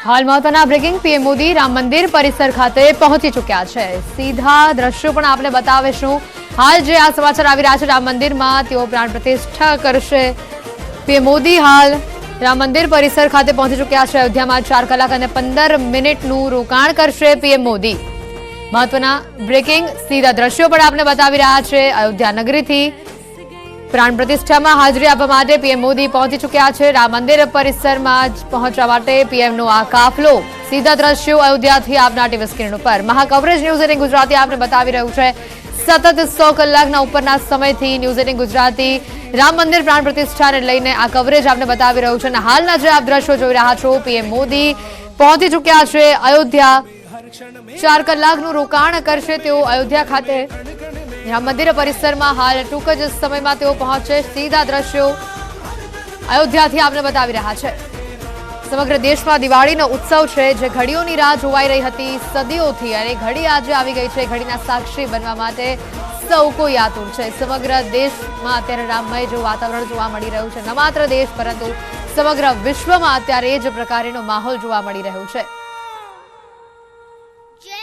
हाल महत्वना breaking PM Modi Ram मंदिर परिसर खाते पहुंची चुक्या है। सीधा दृश्यों पण आपने बतावीशुं। हाल जे आ समाचार आवी रह्या छे राम मंदिर में तेओ प्राण प्रतिष्ठा करशे। पीएम मोदी हाल राम मंदिर परिसर खाते पहुंची चुक्या है। अयोध्या में 4 कलाक अने 15 मिनिटनुं रोकाण करशे पीएम मोदी। महत्वना ब्रेकिंग सीधा दृश्यों पण आपने बतावी रह्या छे। अयोध्या नगरी थी प्राण प्रतिष्ठा में हाजरी आपवा माटे पीएम मोदी पहुंची चुक्या है। राम मंदिर परिसर में पहुंचवा माटे पीएम नो आ काफलो। सीधा दृश्यो अयोध्या थी आपना टीवी स्क्रीन पर महाकवरेज न्यूज 18 गुजराती आपने बतावी रह्युं छे। सतत 100 कलाकना उपरना समयथी न्यूज 18 गुजराती राम मंदिर प्राण प्रतिष्ठा ने लईने आ कवरेज आपने बतावी रह्युं छे। हालना जे आप दृश्यो जोई रह्या छो पीएम मोदी पहुंची चुक्या छे अयोध्या। 4 कलाकनुं रोकाण करशे तेओ अयोध्या खाते राम मंदिर परिसर में हाल टूंक ज समय में तेओ पहुंचे। सीधा दृश्यों अयोध्या थी आपने बतावी रह्या छे। समग्र देश में दिवाळीनो उत्सव है जे घड़ीओनी राह जोवाई रही हती सदीओथी अने घड़ी आज आवी गई है। घड़ीना साक्षी बनवा माटे सौ कोई आतुर है। समग्र देश में अत्यारे राममय जो वातावरण जोवा मळी रह्युं छे। न मात्र देश परंतु समग्र विश्व में अत्यारे ए ज प्रकारनो माहोल जोवा मळी रह्यो छे।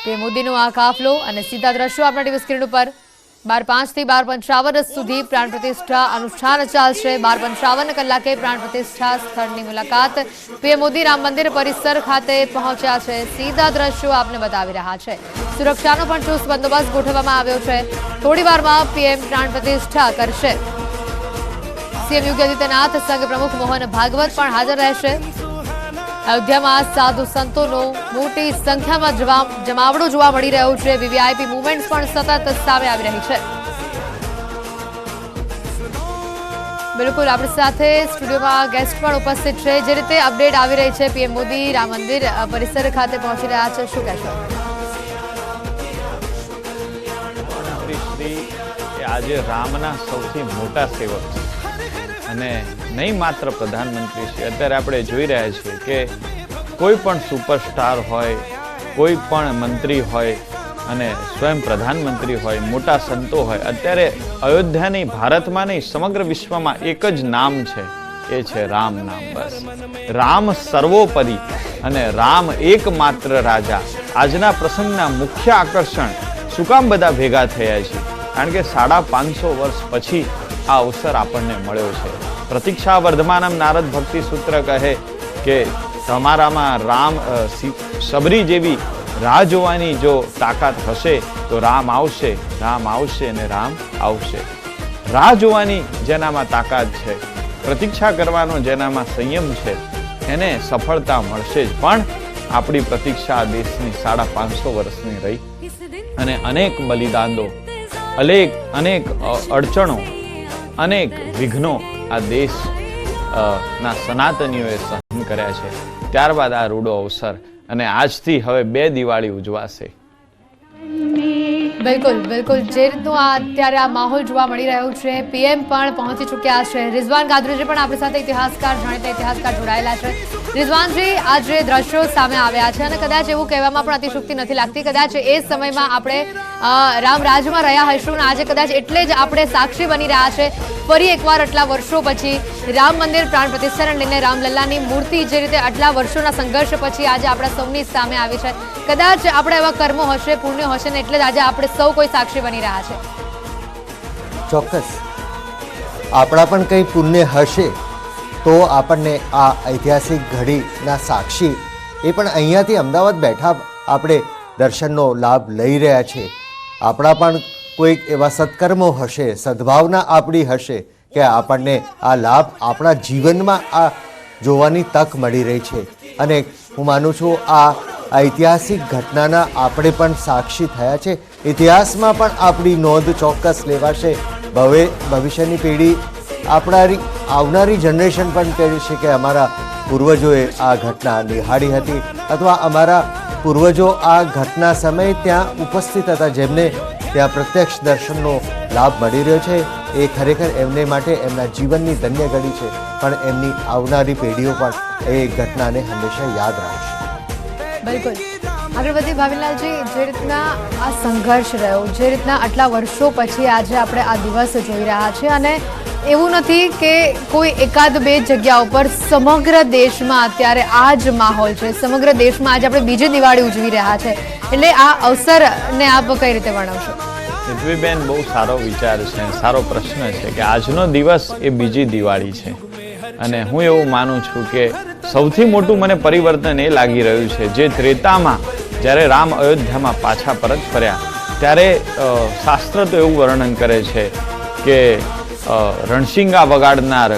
पीएम मोदीनो आ काफलो अने सीधा दृश्यो आपणा टीवी स्क्रीन पर 12:05 થી 12:55 સુધી प्राण प्रतिष्ठा अनुष्ठान चालशे। 12:55 कलाके प्राण प्रतिष्ठा स्थळनी मुलाकात पीएम मोदी राम मंदिर परिसर खाते पहोंच्या छे। सीधा दृश्यो आपने बतावी रह्या छे। सुरक्षानो पण चुस्त बंदोबस्त गोठववामां आव्यो छे। थोड़ी वारमां पीएम प्राण प्रतिष्ठा करशे। सीएम योगी आदित्यनाथ संघ प्रमुख मोहन भागवत पण हाजर रहेशे। अयोध्या में साधु संतों मोटी संख्या में जमावड़ो जोवा मळी रह्यो छे। वीवीआईपी मूवमेंट्स पण सतत सामे आवी रही है। बिल्कुल आपणी साथे स्टूडियो में गेस्ट पण उपस्थित है। जे रीते अपडेट आवी रही है पीएम मोदी राम मंदिर परिसर खाते पहुंची रह्या छे, शुं कहेशो? आज रामना सौथी मोटा सेवक छे અને નહીં માત્ર પ્રધાનમંત્રી છે। અત્યારે આપણે જોઈ રહ્યા છીએ કે કોઈ પણ સુપરસ્ટાર હોય, કોઈ પણ મંત્રી હોય અને સ્વયં પ્રધાનમંત્રી હોય, મોટા સંતો હોય, અત્યારે અયોધ્યાની ભારતમાં નહીં સમગ્ર વિશ્વમાં એક જ નામ છે, એ છે રામ નામ। બસ રામ સર્વોપરી અને રામ એકમાત્ર રાજા। આજના પ્રસંગના મુખ્ય આકર્ષણ શું કામ બધા ભેગા થયા છે? કારણ કે 550 વર્ષ પછી आ अवसर आपने मळ्यो छे। प्रतीक्षा वर्धमानम नारद भक्ति सूत्र कहे कि तमारामां राम सबरी जेवी राह जोवानी जो ताकत हशे तो राम आवशे, राम आवशे अने राम आवशे। राह जोवानी जेनामां ताकत छे, प्रतीक्षा करवानो जेनामां संयम छे, एने सफलता मळशे ज। पण आपणी प्रतीक्षा देशनी 550 वर्षनी रही अने अनेक बलिदानो, अनेक अड़चणों, अनेक विघ्नों आ देश ना सनातनीओए सहन कर्या छे। त्यारबाद आ रूडो अवसर अने आजथी हवे 2 दिवाળી उजवाशे। बिल्कुल बिल्कुल जे रीतनो अत्यारे आ माहोल जोवा मळी रह्यो छे। पीएम पण पहोंची चुक्या छे। रिजवान गादरेजी पण आपणी साथे इतिहासकार जाणीता इतिहासकार जोडाયેલા છે। रिजवानजी आज जे दृश्यो सामे આવ્યા છે અને કદાચ એવું કહેવામાં પણ અતિશયોક્તિ નથી લાગતી, કદાચ એ સમયમાં આપણે રામ રાજમાં રહ્યા હશું અને આજે કદાચ એટલે જ આપણે સાક્ષી બની રહ્યા છે ફરી એકવાર આટલા વર્ષો પછી રામ મંદિર પ્રાણ પ્રતિષ્ઠાને લઈને રામલલ્લાની મૂર્તિ જે રીતે આટલા વર્ષોના સંઘર્ષ પછી આજે આપણા સૌની સામે આવી છે। કદાચ આપણા એવા કર્મો હશે, પુણ્ય હશે ને એટલે જ આજે આપણે સૌ કોઈ સાક્ષી બની રહ્યા છે। ચોક્કસ આપણા પણ કંઈ પુણ્ય હશે તો આપણને આ ઐતિહાસિક ઘડીના સાક્ષી એ પણ અહીંયાથી અમદાવાદ બેઠા આપણે દર્શનનો લાભ લઈ રહ્યા છે। આપણા પણ કોઈક એવા સત્કર્મો હશે, સદભાવના આપણી હશે કે આપણને આ લાભ આપણા જીવનમાં આ જોવાની તક મળી રહી છે। અને હું માનું છું આ ઐતિહાસિક ઘટનાના આપણે પણ સાક્ષી થયા છે। ઇતિહાસમાં પણ આપણી નોંધ ચોક્કસ લેવાશે। ભવિષ્યની પેઢી આપણા આવનારી જનરેશન પણ કહે છે કે અમારા પૂર્વજોએ આ ઘટના નિહાળી હતી અથવા અમારા પૂર્વજો આ ઘટના સમયે ત્યાં ઉપસ્થિત હતા, જેમને ત્યાં પ્રત્યક્ષ દર્શનનો લાભ મળી રહ્યો છે। એ ખરેખર એમને માટે એમના જીવનની ધન્ય ઘડી છે, પણ એમની આવનારી પેઢીઓ પણ એ ઘટનાને હંમેશા યાદ રાખશે। बिल्कुल આગળ વધી ભાવિનલાલજી, જે રીતના આ સંઘર્ષ રહ્યો, જે રીતના આટલા વર્ષો પછી આજે આપણે આ દિવસ જોઈ રહ્યા છીએ અને એવું નથી કે કોઈ એકાદ બે જગ્યા ઉપર સમગ્ર દેશમાં અત્યારે આ જ માહોલ છે. સમગ્ર દેશમાં આજે આપણે બીજી દિવાળી ઉજવી રહ્યા છે, એટલે આ અવસરને આપ કઈ રીતે વર્ણવશો? પૃથ્વીબેન, બહુ સારો વિચાર છે, સારો પ્રશ્ન છે કે આજનો દિવસ એ બીજી દિવાળી છે. અને હું એવું માનું છું કે સૌથી મોટું મને પરિવર્તન એ લાગી રહ્યું છે જે ત્રેતામાં જ્યારે રામ અયોધ્યામાં પાછા પરત ફર્યા ત્યારે શાસ્ત્ર તો એવું વર્ણન કરે છે કે રણશિંગા વગાડનાર,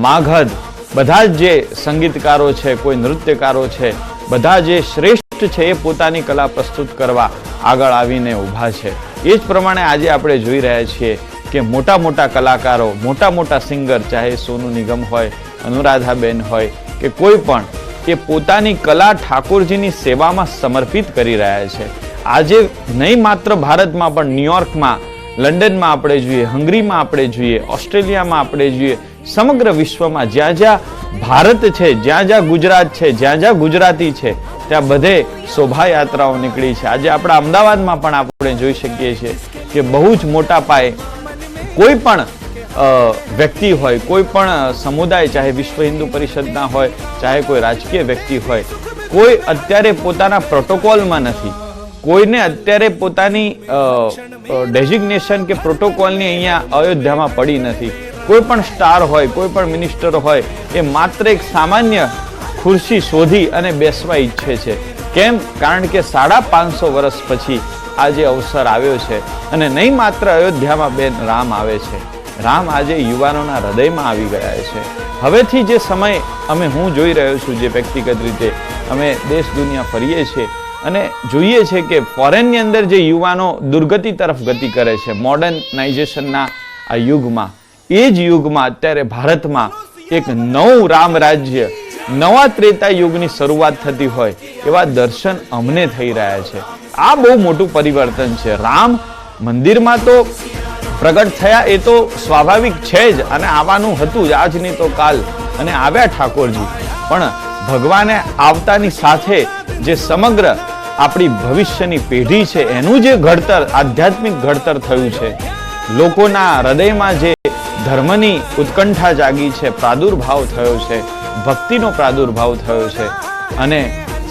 માગધ, બધા જ જે સંગીતકારો છે, કોઈ નૃત્યકારો છે, બધા જે શ્રેષ્ઠ છે એ પોતાની કલા પ્રસ્તુત કરવા આગળ આવીને ઊભા છે. એ જ પ્રમાણે આજે આપણે જોઈ રહ્યા છીએ કે મોટા મોટા કલાકારો, મોટા મોટા સિંગર, ચાહે સોનુ નિગમ હોય, અનુરાધાબેન હોય કે કોઈ પણ, એ પોતાની કલા ઠાકોરજીની સેવામાં સમર્પિત કરી રહ્યા છે. આજે નહીં માત્ર ભારતમાં પણ ન્યુયોર્કમાં, લંડનમાં આપણે જોઈએ, હંગરીમાં આપણે જોઈએ, ઓસ્ટ્રેલિયામાં આપણે જોઈએ, સમગ્ર વિશ્વમાં જ્યાં જ્યાં ભારત છે, જ્યાં જ્યાં ગુજરાત છે, જ્યાં જ્યાં ગુજરાતી છે, ત્યાં બધે શોભાયાત્રાઓ નીકળી છે. આજે આપણા અમદાવાદમાં પણ આપણે જોઈ શકીએ છીએ કે બહુ જ મોટા પાયે કોઈ પણ વ્યક્તિ હોય, કોઈ પણ સમુદાય, ચાહે વિશ્વ હિન્દુ પરિષદના હોય, ચાહે કોઈ રાજકીય વ્યક્તિ હોય, કોઈ અત્યારે પોતાના પ્રોટોકોલમાં નથી, કોઈને અત્યારે પોતાની ડેઝિગ્નેશન કે પ્રોટોકોલની અહીંયા અયોધ્યામાં પડી નથી. કોઈ પણ સ્ટાર હોય, કોઈ પણ મિનિસ્ટર હોય, એ માત્ર એક સામાન્ય ખુરશી શોધી અને બેસવા ઈચ્છે છે. કેમ? કારણ કે 550 વર્ષ પછી આજે અવસર આવ્યો છે. અને નહીં માત્ર અયોધ્યામાં બેન રામ આવે છે, રામ આજે યુવાનોના હૃદયમાં આવી ગયા છે. હવેથી જે સમય હું જોઈ રહ્યો છું, જે વ્યક્તિગત રીતે અમે દેશ દુનિયા ફરીએ છીએ અને જોઈએ છે કે ફોરેનની અંદર જે યુવાનો દુર્ગતિ તરફ ગતિ કરે છે મોડર્નાઇઝેશનના આ યુગમાં, એ જ યુગમાં અત્યારે ભારતમાં એક નવું રામ રાજ્ય, નવા ત્રેતા યુગની શરૂઆત થતી હોય એવા દર્શન અમને થઈ રહ્યા છે. આ બહુ મોટું પરિવર્તન છે. રામ મંદિરમાં તો પ્રગટ થયા એ તો સ્વાભાવિક છે જ, અને આવવાનું હતું જ, આજની તો કાલ, અને આવ્યા ઠાકોરજી. પણ ભગવાને આવતાની સાથે જે સમગ્ર આપણી ભવિષ્યની પેઢી છે એનું જે ઘડતર, આધ્યાત્મિક ઘડતર થયું છે, લોકોના હૃદયમાં જે ધર્મની ઉત્કંઠા જાગી છે, પ્રાદુર્ભાવ થયો છે, ભક્તિનો પ્રાદુર્ભાવ થયો છે અને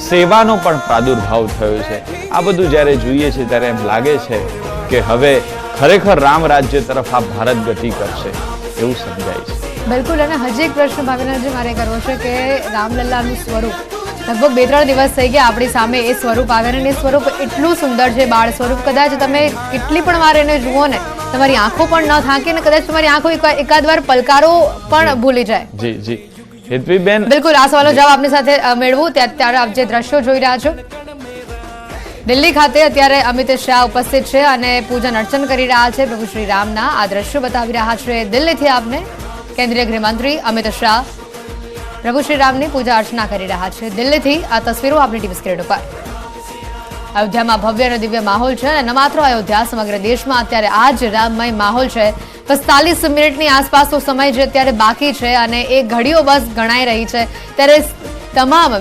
સેવાનો પણ પ્રાદુર્ભાવ થયો છે. આ બધું જ્યારે જોઈએ છે ત્યારે એમ લાગે છે કે હવે ખરેખર રામ રાજ્ય તરફ આ ભારત ગતિ કરશે એવું સમજાય છે. બિલકુલ. અને હજી એક પ્રશ્ન ભાવિનાજી મારે કરવો છે કે રામલલ્લાનું સ્વરૂપ લગભગ 2-3 દિવસ થઈ ગયા આપણી સામે એ સ્વરૂપ આવે, અને એ સ્વરૂપ એટલું સુંદર છે, બાળ સ્વરૂપ. કદાચ તમે કેટલી પણ વાર એને જુઓ ને, તમારી આંખો પણ ન થાકે ને કદાચ તમારી આંખો એકાદ વાર પલકારો પણ ભૂલી જાય. જી જી હેતવીબેન, બિલકુલ. આ સવાલનો જવાબ આપની સાથે મેળવું ત્યારે આપ જે દ્રશ્યો જોઈ રહ્યા છો, દિલ્હી ખાતે અત્યારે અમિત શાહ ઉપસ્થિત છે અને પૂજન અર્ચન કરી રહ્યા છે પ્રભુ શ્રી રામના. આ દ્રશ્યો બતાવી રહ્યા છે દિલ્હીથી આપને. કેન્દ્રીય ગૃહમંત્રી અમિત શાહ પ્રભુ શ્રી રામની પૂજા અર્ચના કરી રહ્યા છે દિલ્હીથી. આ તસવીરો આપણી ટીવી સ્ક્રીન ઉપર. અયોધ્યામાં ભવ્ય અને દિવ્ય માહોલ છે, અને ન માત્ર અયોધ્યા, સમગ્ર દેશમાં અત્યારે આ જ રામમય માહોલ છે. 45 મિનિટની આસપાસનો સમય જે અત્યારે બાકી છે અને એ ઘડીઓ બસ ગણાઈ રહી છે ત્યારે તમામ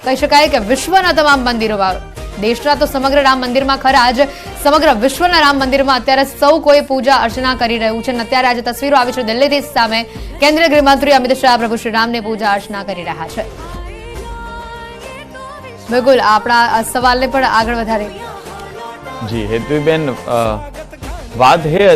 કહી શકાય કે વિશ્વના તમામ મંદિરોમાં, દેશના તો સમગ્ર રામ મંદિરમાં ખરા જ, સમગ્ર વિશ્વના રામ મંદિરમાં અત્યારે સૌ કોઈ પૂજા અર્ચના કરી રહ્યું છે. અને અત્યારે આજે તસવીરો આવી છે દિલ્હીથી સામે. કેન્દ્રીય ગૃહમંત્રી અમિત શાહ પ્રભુ શ્રી રામની પૂજા અર્ચના કરી રહ્યા છે. બિલકુલ. આપણા સવાલને પણ આગળ વધારી. જી હેતવીબેન, વાત હે